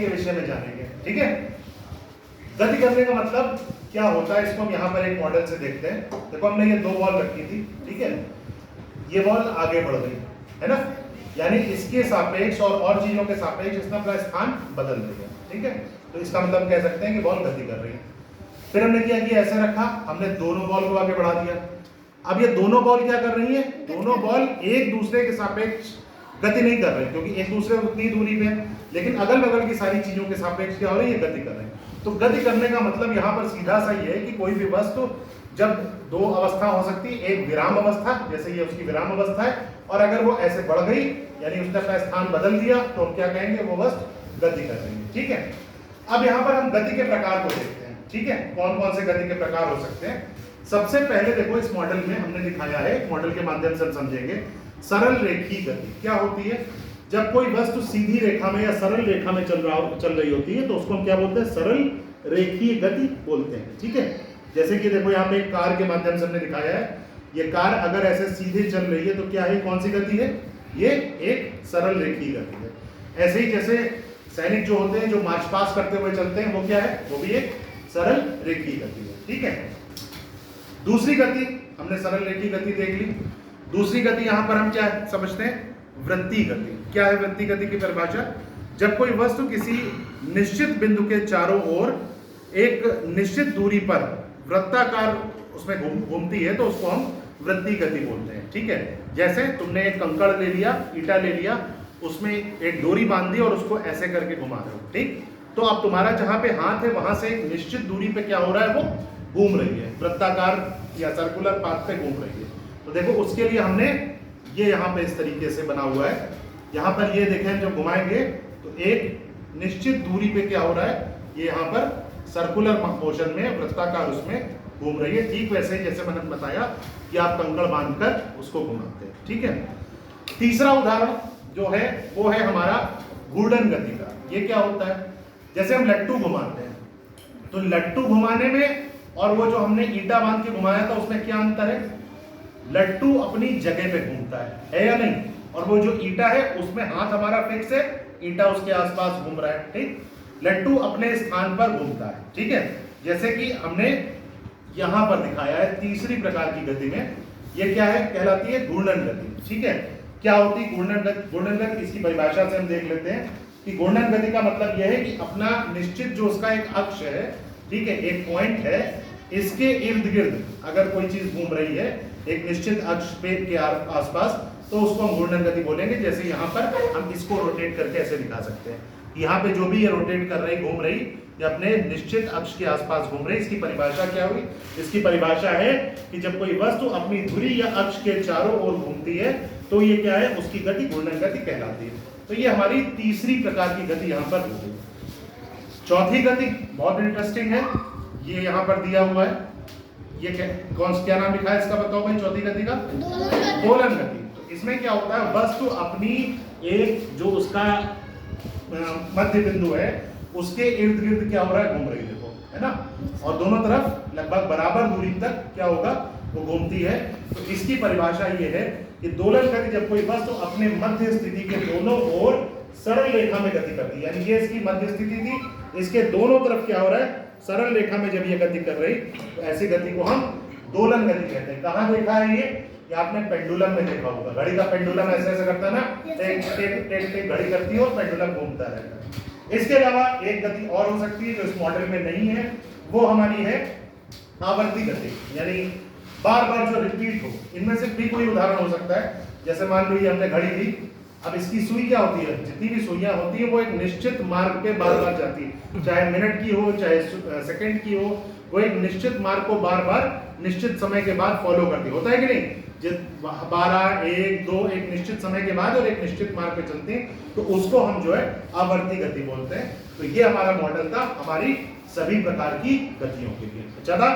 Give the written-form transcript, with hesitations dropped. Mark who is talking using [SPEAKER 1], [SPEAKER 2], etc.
[SPEAKER 1] के विषय में जानेंगे। ठीक है, गति करने का मतलब क्या होता है इसको हम यहाँ पर एक मॉडल से देखते हैं। देखो हमने ये दो बॉल रखी थी, ठीक है, ये बॉल आगे बढ़ गई है ना, यानी इसके सापेक्ष और चीजों के सापेक्ष इसने अपना स्थान बदल दिया। ठीक है, तो इसका मतलब कह सकते हैं कि बॉल गति कर रही है। फिर हमने क्या किया, ऐसे रखा, हमने दोनों बॉल को आगे बढ़ा दिया। अब ये दोनों बॉल क्या कर रही है, दोनों बॉल एक दूसरे के सापेक्ष गति नहीं कर रहे क्योंकि एक दूसरे उतनी दूरी पे है, लेकिन अगल बगल की सारी चीजों के सापेक्ष क्या हो रही है, गति कर रहे हैं। तो गति करने का मतलब यहाँ पर सीधा सा ये है कि कोई भी वस्तु जब दो अवस्था हो सकती है, एक विराम अवस्था, जैसे ये उसकी विराम अवस्था है, और अगर वो ऐसे बढ़ गई यानी उसने अपना स्थान बदल दिया तो हम क्या कहेंगे, वो वस्तु गति कर रही है। ठीक है, अब यहाँ पर हम गति के प्रकार को देखते हैं। ठीक है, कौन कौन से गति के प्रकार हो सकते हैं। सबसे पहले देखो इस मॉडल में हमने दिखाया है, मॉडल के माध्यम से हम समझेंगे। सरल रेखीय गति क्या होती है, जब कोई वस्तु सीधी रेखा में या सरल रेखा में चल रही होती है तो उसको हम क्या बोलते हैं, सरल रेखीय गति बोलते हैं। ठीक है, जैसे कि देखो यहाँ पे एक कार के माध्यम से हमने दिखाया है, ये कार अगर ऐसे सीधे चल रही है तो क्या है, कौन सी गति है, ये एक सरल रेखीय गति है। ऐसे ही जैसे सैनिक जो होते हैं जो मार्च पास करते हुए चलते हैं, वो क्या है, वो भी एक सरल रेखीय गति है। ठीक है, दूसरी गति हमने सरल रेखीय गति देख ली। दूसरी गति यहां पर हम क्या समझते हैं, वृत्तीय गति। क्या है वृत्तीय गति की परिभाषा, जब कोई वस्तु किसी निश्चित बिंदु के चारों ओर एक निश्चित दूरी पर वृत्ताकार उसमें घूमती है तो उसको हम वृत्तीय गति बोलते हैं। ठीक है, जैसे तुमने एक कंकड़ ले लिया, ईटा ले लिया, उसमें एक डोरी बांध दी और उसको ऐसे करके घुमा रहे हो। ठीक, तो अब तुम्हारा जहां पे हाथ है वहां से एक निश्चित दूरी पे क्या हो रहा है, वो घूम रही है, वृत्ताकार या सर्कुलर पाथ पे घूम रही है। तो देखो उसके लिए हमने ये यहाँ पे इस तरीके से बना हुआ है। यहाँ पर ये देखें, जब घुमाएंगे तो एक निश्चित दूरी पे क्या हो रहा है, ये यहाँ पर सर्कुलर मोशन में वृत्ताकार उसमें घूम रही है। ठीक वैसे ही जैसे मैंने बताया कि आप कंकड़ बांधकर उसको घुमाते हैं। ठीक है, तीसरा उदाहरण जो है वो है हमारा घूर्णन गति का। ये क्या होता है, जैसे हम लट्टू घुमाते हैं तो लट्टू घुमाने में और वो जो हमने ईटा बांध के घुमाया था उसमें क्या अंतर है, लट्टू अपनी जगह पे घूमता है या नहीं, और वो जो ईटा है उसमें हाथ हमारा फिक्स है, ईटा उसके आसपास घूम रहा है। ठीक, लट्टू अपने स्थान पर घूमता है। ठीक है, जैसे कि हमने यहां पर दिखाया है तीसरी प्रकार की गति में, ये क्या है, कहलाती है घूर्णन गति। ठीक है, क्या होती है घूर्णन गति, घूर्णन गति इसकी परिभाषा से हम देख लेते हैं कि घूर्णन गति का मतलब यह है कि अपना निश्चित जो उसका एक अक्ष है, ठीक है, एक पॉइंट है, इसके इर्द गिर्द अगर कोई चीज घूम रही है एक निश्चित अक्ष पे के आसपास, तो उसको हम घूर्णन गति बोलेंगे। जैसे यहाँ पर हम इसको रोटेट करके ऐसे दिखा सकते हैं, यहाँ पे जो भी ये रोटेट कर रही, घूम रही, ये अपने निश्चित अक्ष के आसपास घूम रही। इसकी परिभाषा क्या हुई, इसकी परिभाषा है कि जब कोई वस्तु अपनी धुरी या अक्ष के चारों ओर घूमती है तो ये क्या है, उसकी गति घूर्णन गति कहलाती है। तो ये हमारी तीसरी प्रकार की गति यहाँ पर हो गई। चौथी गति बहुत इंटरेस्टिंग है, ये यहाँ पर दिया हुआ है, ये क्या नाम लिखा है इसका, बताओ भाई, चौथी गति का, दोलन गति। तो इसमें क्या होता है, वस्तु अपनी एक जो उसका मध्य बिंदु है उसके इर्द गिर्द क्या हो रहा है, घूम रही, देखो है ना, और दोनों तरफ लगभग बराबर दूरी तक क्या होगा, वो घूमती है। तो इसकी परिभाषा ये है कि दोलन गति जब कोई वस्तु अपने मध्य स्थिति के दोनों ओर सरल रेखा में गति करती है, यानी ये इसकी मध्य स्थिति थी, इसके दोनों तरफ क्या हो रहा है, सरल रेखा में जब ये गति कर रही, तो ऐसी गति को हम दोलन गति कहते हैं। कहाँ देखा है ये आपने पेंडुलम में देखा होगा, घड़ी का पेंडुलम ऐसे ऐसे करता है ना, टेक टेक टेक टेक घड़ी करती है और पेंडुलम घूमता रहता है। इसके अलावा एक गति और हो सकती है जो इस मॉडल में नहीं है, वो हमारी है आवर्ती गति, यानी बार बार जो रिपीट हो। इनमें से भी कोई उदाहरण हो सकता है, जैसे मान लो ये हमने घड़ी ली, अब इसकी सुई क्या होती है, जितनी भी सुइयां होती है वो एक निश्चित मार्ग पे बार बार जाती है, चाहे मिनट की हो चाहे सेकंड की हो, वो एक निश्चित मार्ग को बार बार निश्चित समय के बाद फॉलो करती होता है कि नहीं, 12 1 2 एक निश्चित समय के बाद और एक निश्चित मार्ग पे चलते हैं, तो उसको हम जो है आवर्ती गति बोलते हैं। तो ये हमारा मॉडल था हमारी सभी प्रकार की गतियों के लिए। अच्छा था?